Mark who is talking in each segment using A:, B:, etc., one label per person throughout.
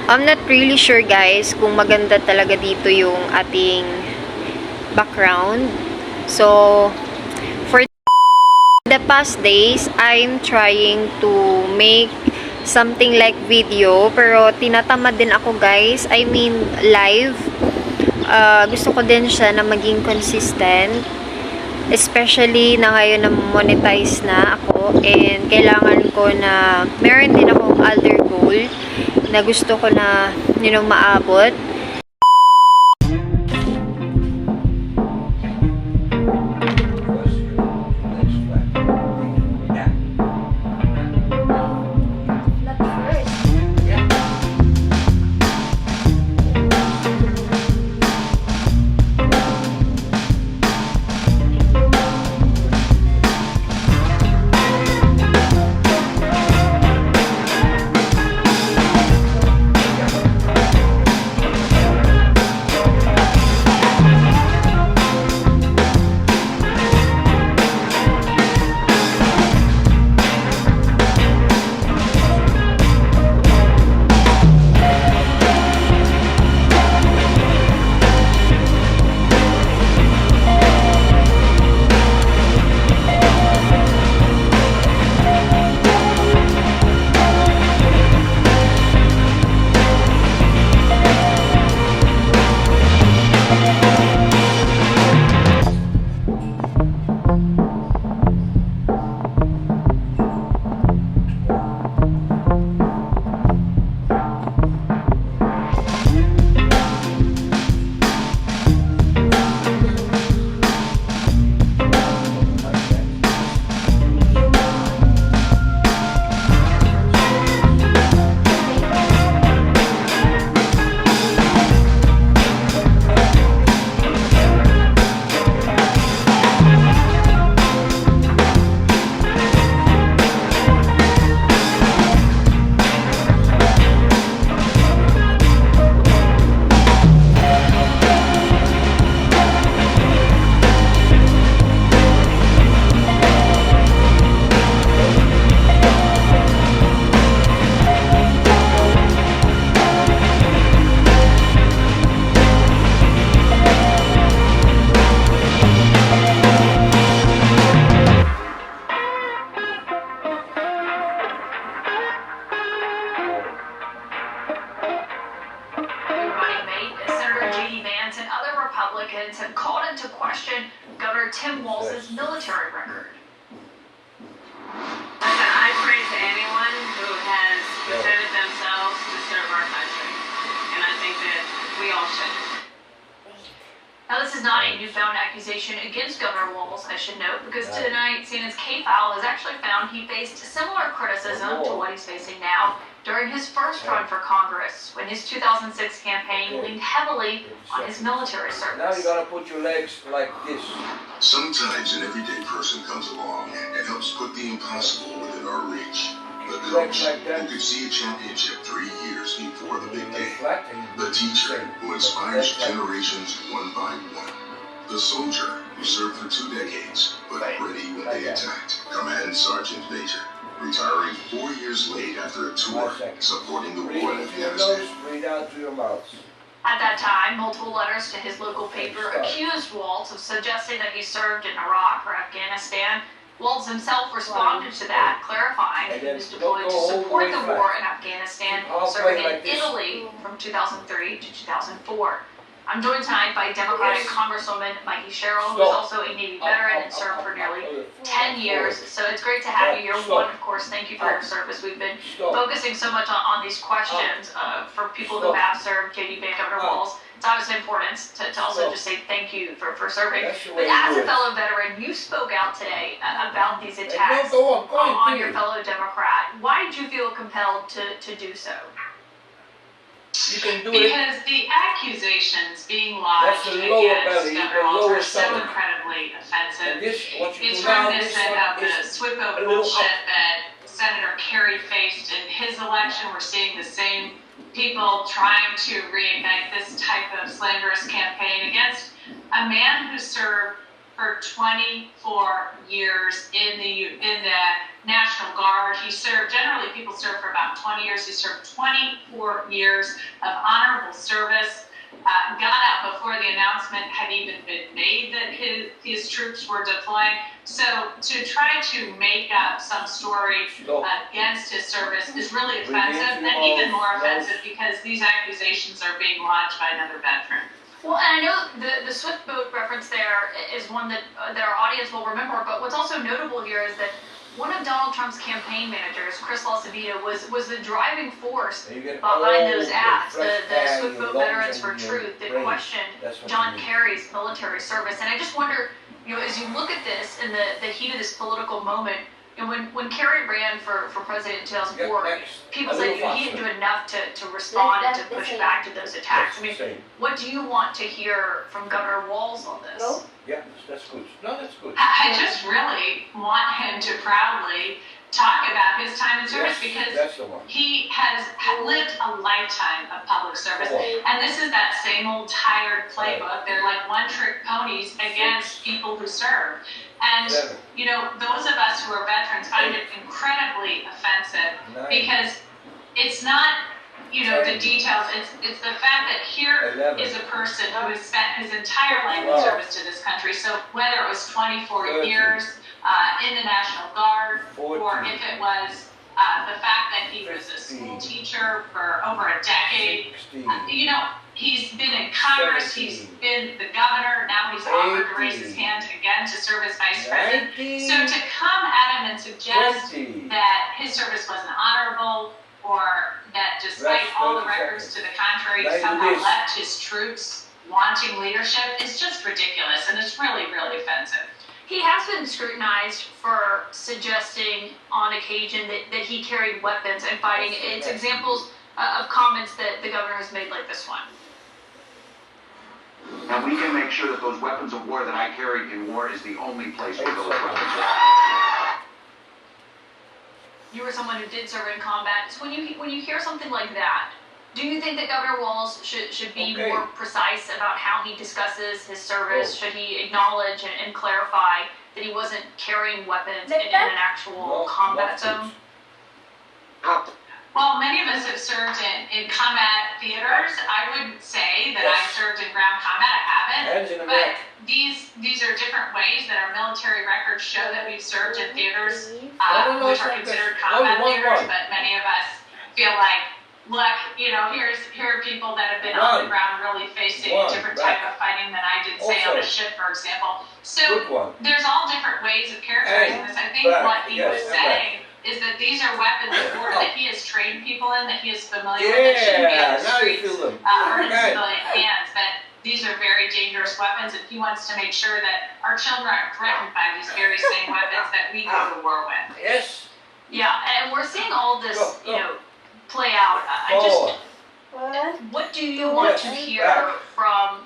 A: I'm not really sure guys kung maganda talaga dito yung ating background. So, for the past days, I'm trying to make something like video, pero tinatamad din ako guys. I mean, live. Gusto ko din siya na maging consistent. Especially na ngayon na monetize na ako. And kailangan ko na, meron din akong other goal na gusto ko na, maabot.
B: Republicans have called into question Governor Tim Walz's military record.
C: I praise anyone who has presented themselves to serve our country, and I think that we all should.
B: Now, this is not a newfound accusation against Governor Walz, I should note, because tonight CNN's K-File has actually found he faced similar criticism to what he's facing now during his first run for Congress, when his 2006 campaign leaned heavily on his military service.
D: Now you gotta put your legs like this.
E: Sometimes an everyday person comes along and helps put the impossible within our reach. The coach who could see a championship 3 years before the big game. The teacher who inspires generations one by one. The soldier who served for 2 decades, but ready when they attacked. Command Sergeant Major, retiring 4 years late after a tour supporting the war in Afghanistan.
D: Breathe out through your mouth.
B: At that time, multiple letters to his local paper accused Walz of suggesting that he served in Iraq or Afghanistan. Walz himself responded to that, clarifying that he was deployed to support the war in Afghanistan, serving in Italy from 2003 to 2004. I'm joined tonight by Democratic Congresswoman Mikey Sherrill, who is also a Navy veteran and served for nearly 10 years. So it's great to have you here. One, of course, thank you for your service. We've been focusing so much on these questions for people who have served, JD Vance, Governor Walz. It's obviously important to also just say thank you for serving. But as a fellow veteran, you spoke out today about these attacks on your fellow Democrat. Why did you feel compelled to do so?
D: You can do
C: because the accusations being lodged against Governor Walz are so incredibly offensive. It's reminiscent of the SWIPO bullshit that Senator Kerry faced in his election. We're seeing the same people trying to reignite this type of slanderous campaign against a man who served for 24 years in the National Guard. He served, generally people serve for about 20 years. He served 24 years of honorable service. Got out before the announcement had even been made that his troops were deploying. So to try to make up some story against his service is really offensive, and even more offensive because these accusations are being launched by another veteran.
B: Well, and I know the Swift boat reference there is one that our audience will remember, but what's also notable here is that one of Donald Trump's campaign managers, Chris LaCivita, was the driving force behind those ads, the Swift Boat Veterans for Truth, that questioned John Kerry's military service. And I just wonder, as you look at this in the heat of this political moment, when Kerry ran for president in 2004, people said he didn't do enough to respond and to push back to those attacks. I mean, what do you want to hear from Governor Walz on this?
D: Yeah, that's good. No, that's good.
C: I just really want him to proudly talk about his time in service because he has lived a lifetime of public service. And this is that same old tired playbook. They're like one-trick ponies against people who serve. And, those of us who are veterans find it incredibly offensive because it's not, the details. It's the fact that here is a person who has spent his entire life in service to this country. So whether it was 24 years in the National Guard, or if it was the fact that he was a school teacher for over a decade, he's been in Congress, he's been the governor, now he's offered to raise his hand again to serve as vice president. So to come at him and suggest that his service wasn't honorable, or that despite all the records to the contrary, he somehow left his troops wanting leadership is just ridiculous, and it's really, really offensive.
B: He has been scrutinized for suggesting on occasion that he carried weapons and fighting. It's examples of comments that the governor has made like this one.
F: And we can make sure that those weapons of war that I carry in war is the only place where those weapons are.
B: You were someone who did serve in combat. So when you hear something like that, do you think that Governor Walz should be more precise about how he discusses his service? Should he acknowledge and clarify that he wasn't carrying weapons in an actual combat zone?
C: Well, many of us have served in combat theaters. I wouldn't say that I served in ground combat. I haven't. But these are different ways that our military records show that we've served in theaters, which are considered combat theaters. But many of us feel like, look, here are people that have been on the ground really facing a different type of fighting than I did, say, on a ship, for example. So there's all different ways of characterizing this. I think what he was saying is that these are weapons of war that he has trained people in, that he is familiar with, that shouldn't be in the streets or in civilian hands, that these are very dangerous weapons, and he wants to make sure that our children aren't threatened by these very same weapons that we go to war with.
D: Yes.
B: Yeah, and we're seeing all this, play out. What do you want to hear from?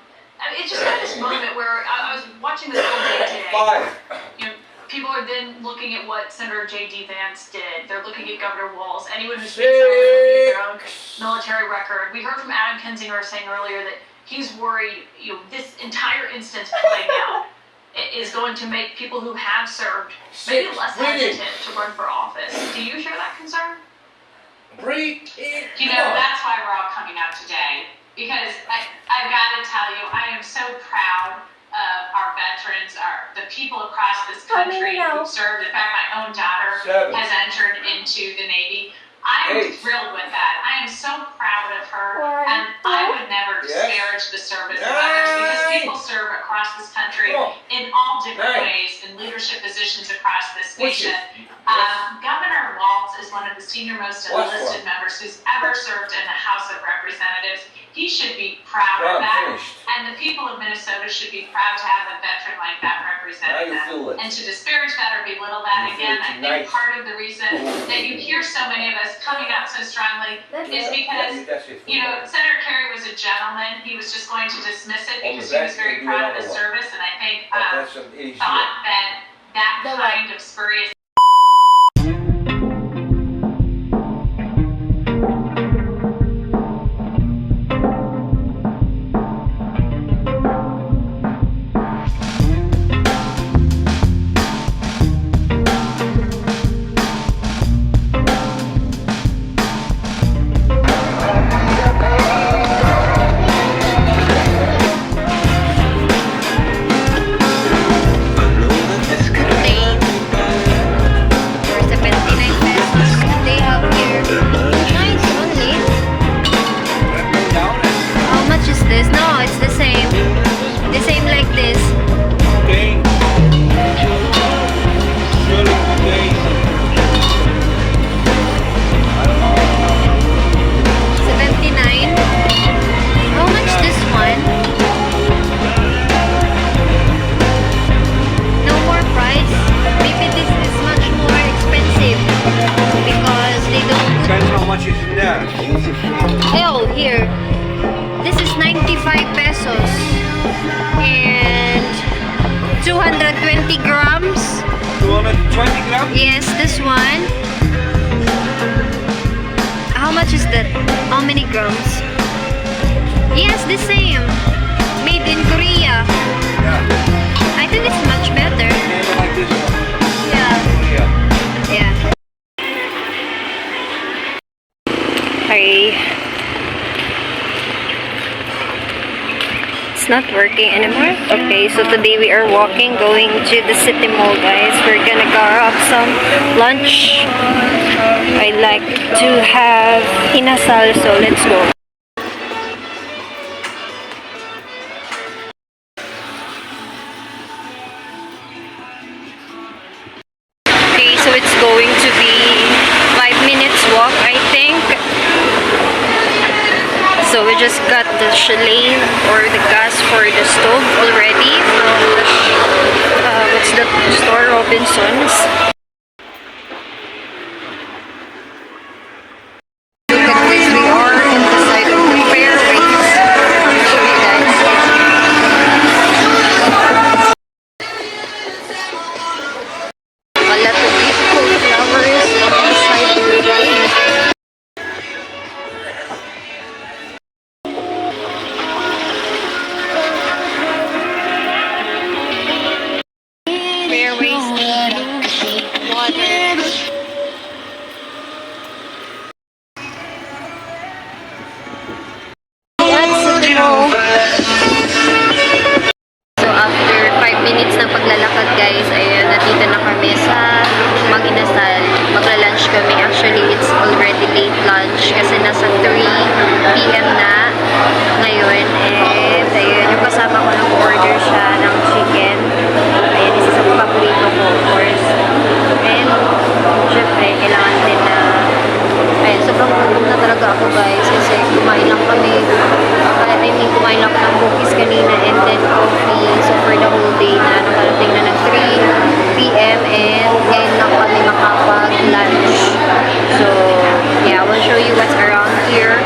B: It's just kind of this moment where I was watching this whole day today. People are then looking at what Senator J.D. Vance did. They're looking at Governor Walz. Anyone who speaks over their own military record. We heard from Adam Kinzinger saying earlier that he's worried, this entire instance playing out is going to make people who have served maybe less hesitant to run for office. Do you share that concern?
C: That's why we're all coming out today. Because I've got to tell you, I am so proud of our veterans, the people across this country who served. In fact, my own daughter has entered into the Navy. I am thrilled with that. I am so proud of her, and I would never disparage the service of others because people serve across this country in all different ways in leadership positions across this nation. Governor Walz is one of the senior-most enlisted members who's ever served in the House of Representatives. He should be proud of that, and the people of Minnesota should be proud to have a veteran like that representing them. And to disparage that or belittle that, again, I think part of the reason that you hear so many of us coming out so strongly is because, Senator Kerry was a gentleman. He was just going to dismiss it because he was very proud of his service, and I think thought that kind of spurious
D: much is in there?
A: Oh, here. This is 95 pesos. And 220 grams.
D: 220 grams?
A: Yes, this one. How much is that? How many grams? Yes, the same. Made in Korea.
D: Yeah.
A: I think it's much better.
D: Maybe like this one.
A: Yeah.
D: Yeah.
A: Yeah. Hi. It's not working anymore. Okay, so today we are walking, going to the city mall, guys. We're gonna grab some lunch. I like to have inasal, so let's go. Okay, so it's going to be 5 minutes walk, I think. So we just got the chalane or the gas for the stove already from the what's the store, Robinsons. Look at this, we are in the side of the fairways. I'll show you guys. A lot of beautiful flowers on the side of the road. Fairways and water. So after 5 minutes ng paglalakad, guys, ayun, natita na kami sa Mag-Inasal. Magla-lunch kami. Actually, it's already late lunch kasi nasa 3 p.m. na ngayon. And ayun, yung kasama ko nag-order siya ng chicken. Ayun, isa sa paborito ko, of course. And syempre, kailangan din na ayun, sobrang gutom na talaga ako, guys, kasi kumain lang kami. I mean, kumain lang ng cookies kanina and then coffee. So, for the whole day na nakarating na ng 3 p.m. and ngayon lang kami makapag-lunch. So, yeah, I will show you what's around here.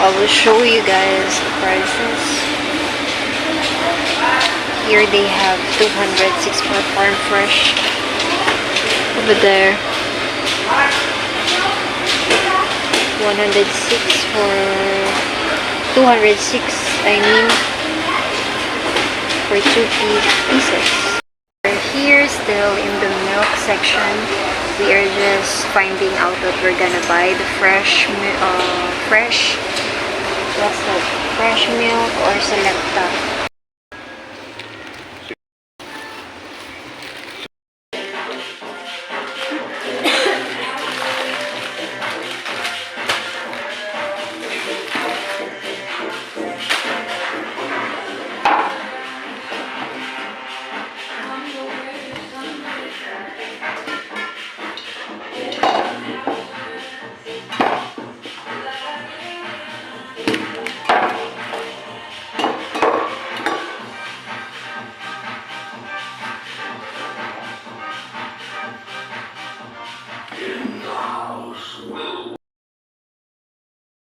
A: I will show you guys the prices. Here they have 206 for farm fresh. Over there, 106 for 206. I mean, for 2 pieces. We're here still in the milk section. We are just finding out what we're gonna buy. The fresh. What's that? Fresh milk or Selecta.